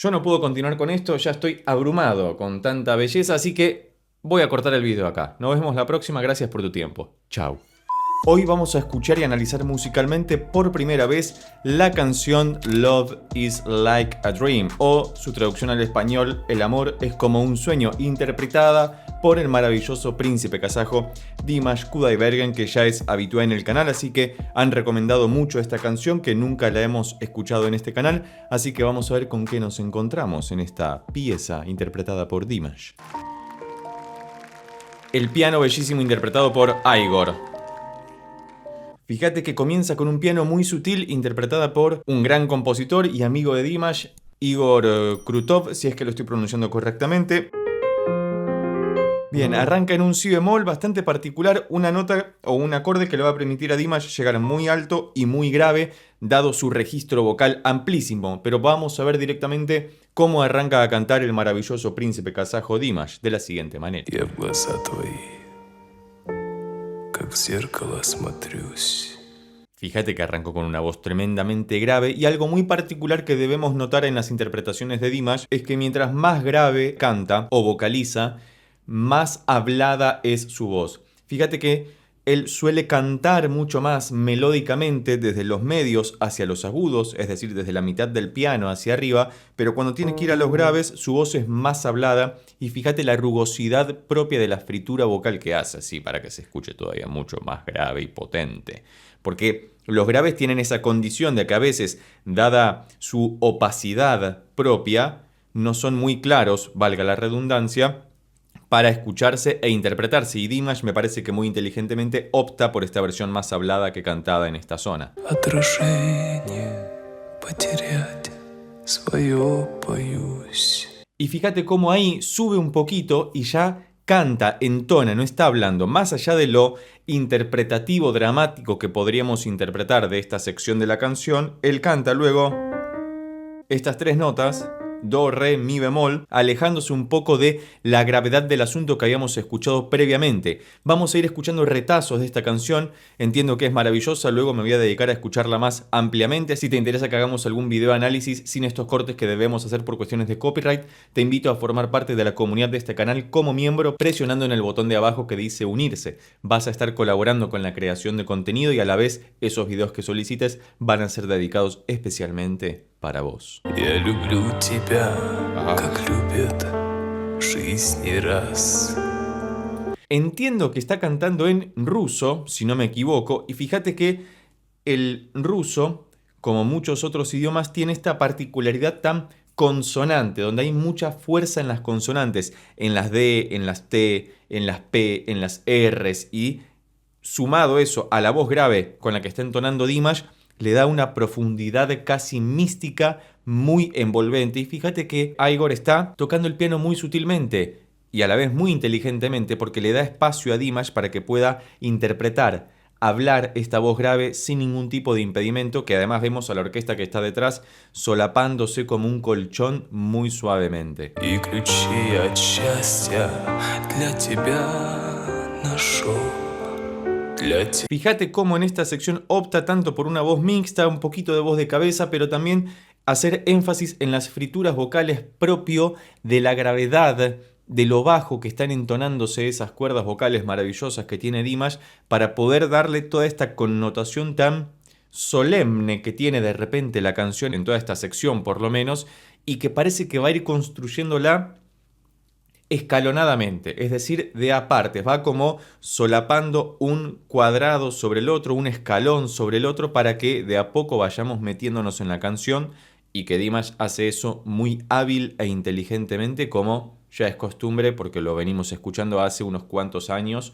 Yo no puedo continuar con esto, ya estoy abrumado con tanta belleza, así que voy a cortar el video acá. Nos vemos la próxima, gracias por tu tiempo. Chao. Hoy vamos a escuchar y analizar musicalmente por primera vez la canción Love is Like a Dream, o su traducción al español, El amor es como un sueño, interpretada por el maravilloso príncipe kazajo Dimash Kudaibergen, que ya es habitual en el canal, así que han recomendado mucho esta canción que nunca la hemos escuchado en este canal, así que vamos a ver con qué nos encontramos en esta pieza interpretada por Dimash. El piano bellísimo interpretado por Igor. Fíjate que comienza con un piano muy sutil interpretada por un gran compositor y amigo de Dimash, Igor Krutov, si es que lo estoy pronunciando correctamente. Bien, arranca en un si bemol bastante particular, una nota o un acorde que le va a permitir a Dimash llegar muy alto y muy grave, dado su registro vocal amplísimo. Pero vamos a ver directamente cómo arranca a cantar el maravilloso príncipe kazajo Dimash, de la siguiente manera. Fíjate que arrancó con una voz tremendamente grave, y algo muy particular que debemos notar en las interpretaciones de Dimash es que mientras más grave canta o vocaliza, más hablada es su voz. Fíjate que él suele cantar mucho más melódicamente desde los medios hacia los agudos, es decir, desde la mitad del piano hacia arriba, pero cuando tiene que ir a los graves, su voz es más hablada, y fíjate la rugosidad propia de la fritura vocal que hace, así para que se escuche todavía mucho más grave y potente. Porque los graves tienen esa condición de que a veces, dada su opacidad propia, no son muy claros, valga la redundancia, para escucharse e interpretarse, y Dimash me parece que muy inteligentemente opta por esta versión más hablada que cantada en esta zona. Y fíjate cómo ahí sube un poquito y ya canta, entona, no está hablando. Más allá de lo interpretativo, dramático que podríamos interpretar de esta sección de la canción, él canta luego estas tres notas, do, re, mi bemol, alejándose un poco de la gravedad del asunto que habíamos escuchado previamente. Vamos a ir escuchando retazos de esta canción, entiendo que es maravillosa, luego me voy a dedicar a escucharla más ampliamente. Si te interesa que hagamos algún video análisis sin estos cortes que debemos hacer por cuestiones de copyright, te invito a formar parte de la comunidad de este canal como miembro, presionando en el botón de abajo que dice unirse. Vas a estar colaborando con la creación de contenido y a la vez esos videos que solicites van a ser dedicados especialmente para vos. Entiendo que está cantando en ruso, si no me equivoco, y fíjate que el ruso, como muchos otros idiomas, tiene esta particularidad tan consonante, donde hay mucha fuerza en las consonantes, en las D, en las T, en las P, en las Rs, y sumado eso a la voz grave con la que está entonando Dimash, le da una profundidad casi mística muy envolvente. Y fíjate que Igor está tocando el piano muy sutilmente y a la vez muy inteligentemente, porque le da espacio a Dimash para que pueda interpretar, hablar esta voz grave sin ningún tipo de impedimento, que además vemos a la orquesta que está detrás solapándose como un colchón muy suavemente. Fíjate cómo en esta sección opta tanto por una voz mixta, un poquito de voz de cabeza, pero también hacer énfasis en las frituras vocales propio de la gravedad, de lo bajo que están entonándose esas cuerdas vocales maravillosas que tiene Dimash, para poder darle toda esta connotación tan solemne que tiene de repente la canción en toda esta sección por lo menos, y que parece que va a ir construyéndola escalonadamente, es decir, de a partes, va como solapando un cuadrado sobre el otro, un escalón sobre el otro, para que de a poco vayamos metiéndonos en la canción, y que Dimash hace eso muy hábil e inteligentemente, como ya es costumbre, porque lo venimos escuchando hace unos cuantos años,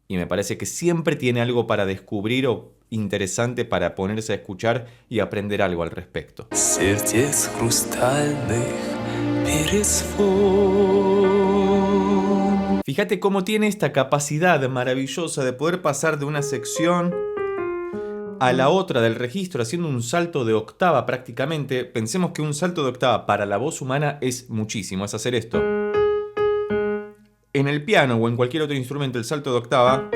y me parece que siempre tiene algo para descubrir o interesante para ponerse a escuchar y aprender algo al respecto. Fíjate cómo tiene esta capacidad maravillosa de poder pasar de una sección a la otra del registro haciendo un salto de octava prácticamente. Pensemos que un salto de octava para la voz humana es muchísimo, es hacer esto. En el piano o en cualquier otro instrumento, el salto de octava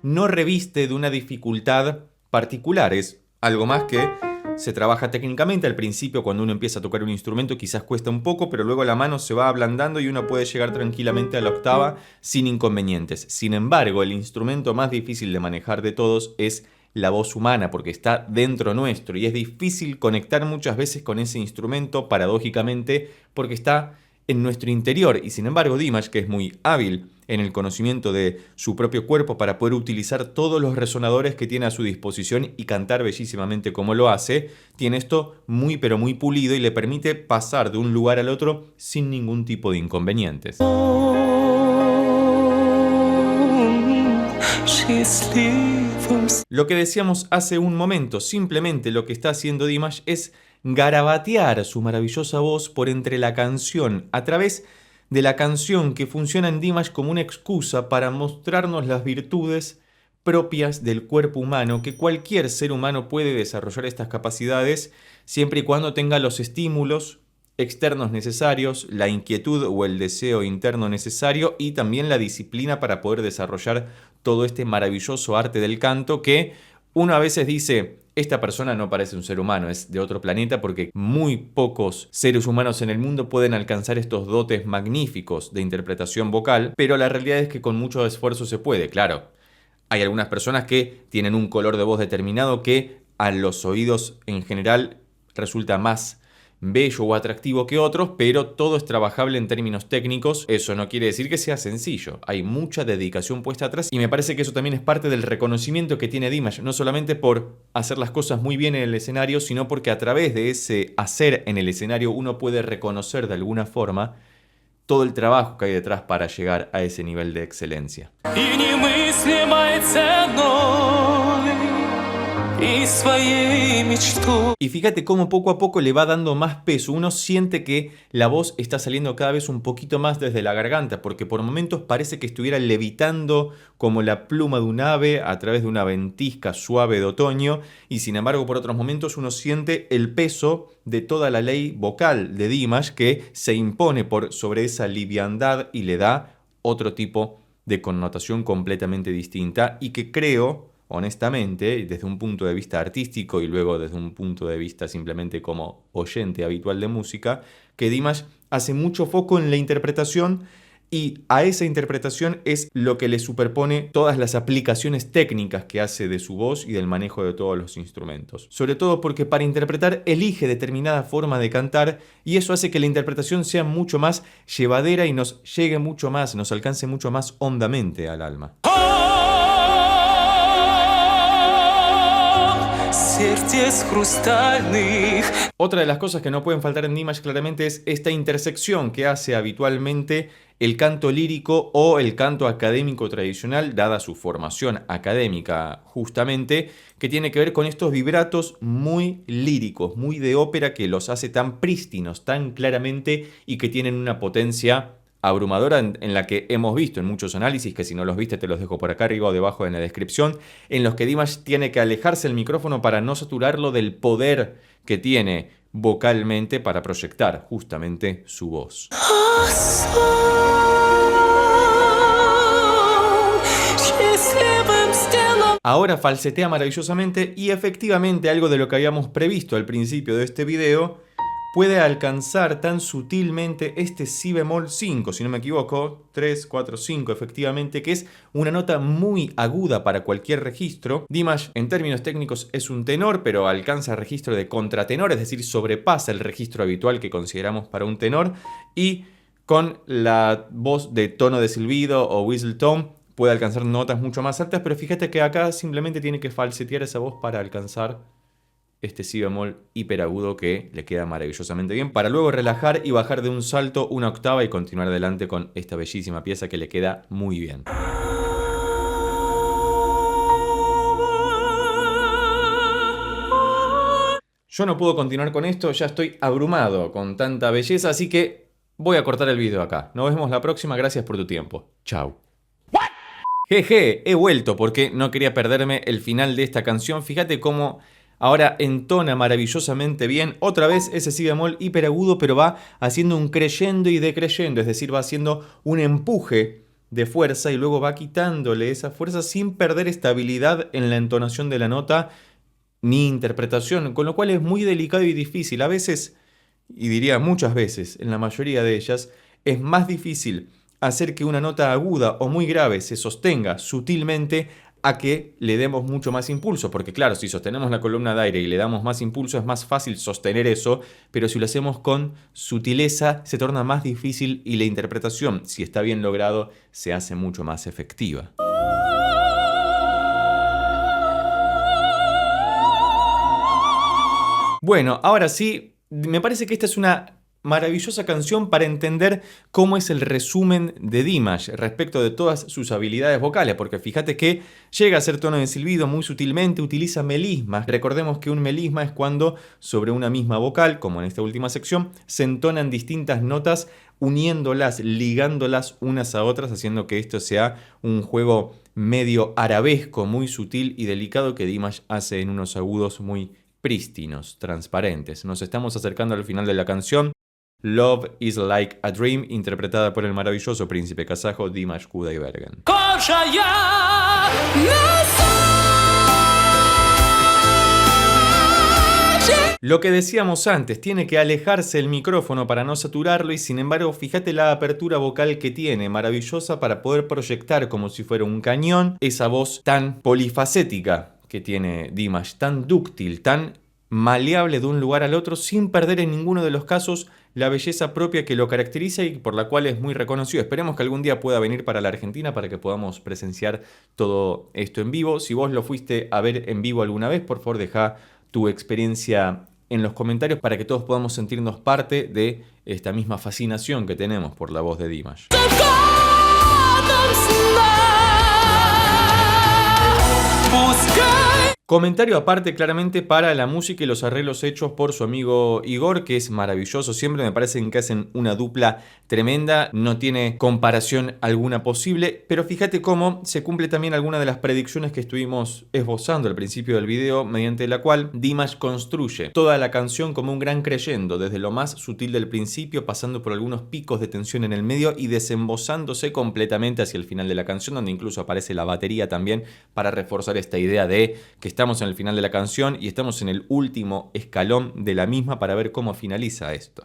no reviste de una dificultad particular, es algo más que se trabaja técnicamente. Al principio, cuando uno empieza a tocar un instrumento, quizás cuesta un poco, pero luego la mano se va ablandando y uno puede llegar tranquilamente a la octava sin inconvenientes. Sin embargo, el instrumento más difícil de manejar de todos es la voz humana, porque está dentro nuestro y es difícil conectar muchas veces con ese instrumento, paradójicamente, porque está en nuestro interior. Y sin embargo, Dimash, que es muy hábil en el conocimiento de su propio cuerpo para poder utilizar todos los resonadores que tiene a su disposición y cantar bellísimamente como lo hace, tiene esto muy pero muy pulido y le permite pasar de un lugar al otro sin ningún tipo de inconvenientes. Lo que decíamos hace un momento, simplemente lo que está haciendo Dimash es garabatear su maravillosa voz por entre la canción, a través de la canción, que funciona en Dimash como una excusa para mostrarnos las virtudes propias del cuerpo humano, que cualquier ser humano puede desarrollar estas capacidades siempre y cuando tenga los estímulos externos necesarios, la inquietud o el deseo interno necesario y también la disciplina para poder desarrollar todo este maravilloso arte del canto que uno a veces dice: esta persona no parece un ser humano, es de otro planeta, porque muy pocos seres humanos en el mundo pueden alcanzar estos dotes magníficos de interpretación vocal, pero la realidad es que con mucho esfuerzo se puede, claro. Hay algunas personas que tienen un color de voz determinado que a los oídos en general resulta más bello o atractivo que otros, pero todo es trabajable en términos técnicos. Eso no quiere decir que sea sencillo, hay mucha dedicación puesta atrás y me parece que eso también es parte del reconocimiento que tiene Dimash, no solamente por hacer las cosas muy bien en el escenario, sino porque a través de ese hacer en el escenario uno puede reconocer de alguna forma todo el trabajo que hay detrás para llegar a ese nivel de excelencia. Y fíjate cómo poco a poco le va dando más peso. Uno siente que la voz está saliendo cada vez un poquito más desde la garganta, porque por momentos parece que estuviera levitando como la pluma de un ave a través de una ventisca suave de otoño, y sin embargo por otros momentos uno siente el peso de toda la ley vocal de Dimash que se impone por sobre esa liviandad y le da otro tipo de connotación completamente distinta, y que creo, honestamente, desde un punto de vista artístico y luego desde un punto de vista simplemente como oyente habitual de música, que Dimash hace mucho foco en la interpretación, y a esa interpretación es lo que le superpone todas las aplicaciones técnicas que hace de su voz y del manejo de todos los instrumentos. Sobre todo porque para interpretar elige determinada forma de cantar, y eso hace que la interpretación sea mucho más llevadera y nos llegue mucho más, nos alcance mucho más hondamente al alma. Otra de las cosas que no pueden faltar en Dimash claramente es esta intersección que hace habitualmente el canto lírico o el canto académico tradicional, dada su formación académica justamente, que tiene que ver con estos vibratos muy líricos, muy de ópera, que los hace tan prístinos, tan claramente, y que tienen una potencia abrumadora en la que hemos visto en muchos análisis, que si no los viste te los dejo por acá arriba o debajo en la descripción, en los que Dimash tiene que alejarse del micrófono para no saturarlo del poder que tiene vocalmente para proyectar justamente su voz. Ahora falsetea maravillosamente y efectivamente algo de lo que habíamos previsto al principio de este video, puede alcanzar tan sutilmente este si bemol 5, si no me equivoco, 3, 4, 5 efectivamente, que es una nota muy aguda para cualquier registro. Dimash en términos técnicos es un tenor, pero alcanza registro de contratenor, es decir, sobrepasa el registro habitual que consideramos para un tenor, y con la voz de tono de silbido o whistle tone puede alcanzar notas mucho más altas, pero fíjate que acá simplemente tiene que falsetear esa voz para alcanzar este si bemol hiperagudo que le queda maravillosamente bien, para luego relajar y bajar de un salto una octava y continuar adelante con esta bellísima pieza que le queda muy bien. Yo no puedo continuar con esto, ya estoy abrumado con tanta belleza, así que voy a cortar el video acá. Nos vemos la próxima, gracias por tu tiempo. Chau. Jeje, he vuelto porque no quería perderme el final de esta canción. Fíjate cómo ahora entona maravillosamente bien, otra vez ese si bemol hiperagudo, pero va haciendo un creyendo y decreyendo, es decir, va haciendo un empuje de fuerza y luego va quitándole esa fuerza sin perder estabilidad en la entonación de la nota, ni interpretación, con lo cual es muy delicado y difícil. A veces, y diría muchas veces, en la mayoría de ellas, es más difícil hacer que una nota aguda o muy grave se sostenga sutilmente a que le demos mucho más impulso, porque claro, si sostenemos la columna de aire y le damos más impulso es más fácil sostener eso, pero si lo hacemos con sutileza se torna más difícil y la interpretación, si está bien logrado, se hace mucho más efectiva. Bueno, ahora sí, me parece que esta es una maravillosa canción para entender cómo es el resumen de Dimash respecto de todas sus habilidades vocales, porque fíjate que llega a hacer tono de silbido muy sutilmente, utiliza melismas. Recordemos que un melisma es cuando sobre una misma vocal, como en esta última sección, se entonan distintas notas uniéndolas, ligándolas unas a otras, haciendo que esto sea un juego medio arabesco, muy sutil y delicado que Dimash hace en unos agudos muy prístinos, transparentes. Nos estamos acercando al final de la canción. Love is Like a Dream, interpretada por el maravilloso príncipe kazajo Dimash Kudaibergen. Lo que decíamos antes, tiene que alejarse el micrófono para no saturarlo y sin embargo, fíjate la apertura vocal que tiene, maravillosa para poder proyectar como si fuera un cañón esa voz tan polifacética que tiene Dimash, tan dúctil, tan maleable de un lugar al otro sin perder en ninguno de los casos la belleza propia que lo caracteriza y por la cual es muy reconocido. Esperemos que algún día pueda venir para la Argentina para que podamos presenciar todo esto en vivo. Si vos lo fuiste a ver en vivo alguna vez, por favor deja tu experiencia en los comentarios para que todos podamos sentirnos parte de esta misma fascinación que tenemos por la voz de Dimash. Comentario aparte claramente para la música y los arreglos hechos por su amigo Igor, que es maravilloso. Siempre me parecen que hacen una dupla tremenda, no tiene comparación alguna posible, pero fíjate cómo se cumple también alguna de las predicciones que estuvimos esbozando al principio del video, mediante la cual Dimash construye toda la canción como un gran crescendo, desde lo más sutil del principio, pasando por algunos picos de tensión en el medio y desembozándose completamente hacia el final de la canción, donde incluso aparece la batería también para reforzar esta idea de que estamos en el final de la canción y estamos en el último escalón de la misma para ver cómo finaliza esto.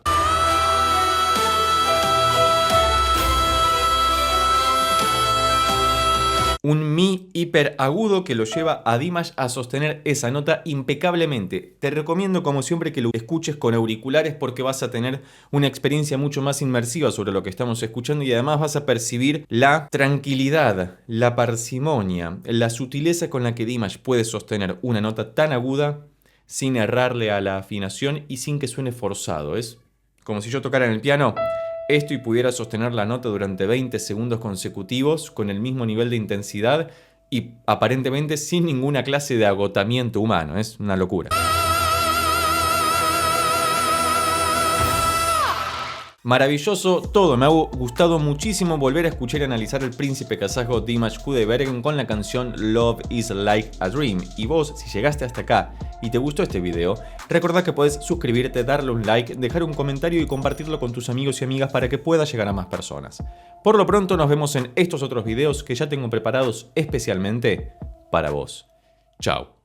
Un mi hiper agudo que lo lleva a Dimash a sostener esa nota impecablemente. Te recomiendo como siempre que lo escuches con auriculares porque vas a tener una experiencia mucho más inmersiva sobre lo que estamos escuchando y además vas a percibir la tranquilidad, la parsimonia, la sutileza con la que Dimash puede sostener una nota tan aguda sin errarle a la afinación y sin que suene forzado. Es como si yo tocara en el piano esto y pudiera sostener la nota durante 20 segundos consecutivos con el mismo nivel de intensidad y aparentemente sin ninguna clase de agotamiento humano. Es una locura. Maravilloso todo, me ha gustado muchísimo volver a escuchar y analizar el príncipe kazajo Dimash Kudaibergen con la canción Love is Like a Dream. Y vos, si llegaste hasta acá y te gustó este video, recordá que podés suscribirte, darle un like, dejar un comentario y compartirlo con tus amigos y amigas para que pueda llegar a más personas. Por lo pronto nos vemos en estos otros videos que ya tengo preparados especialmente para vos. Chao.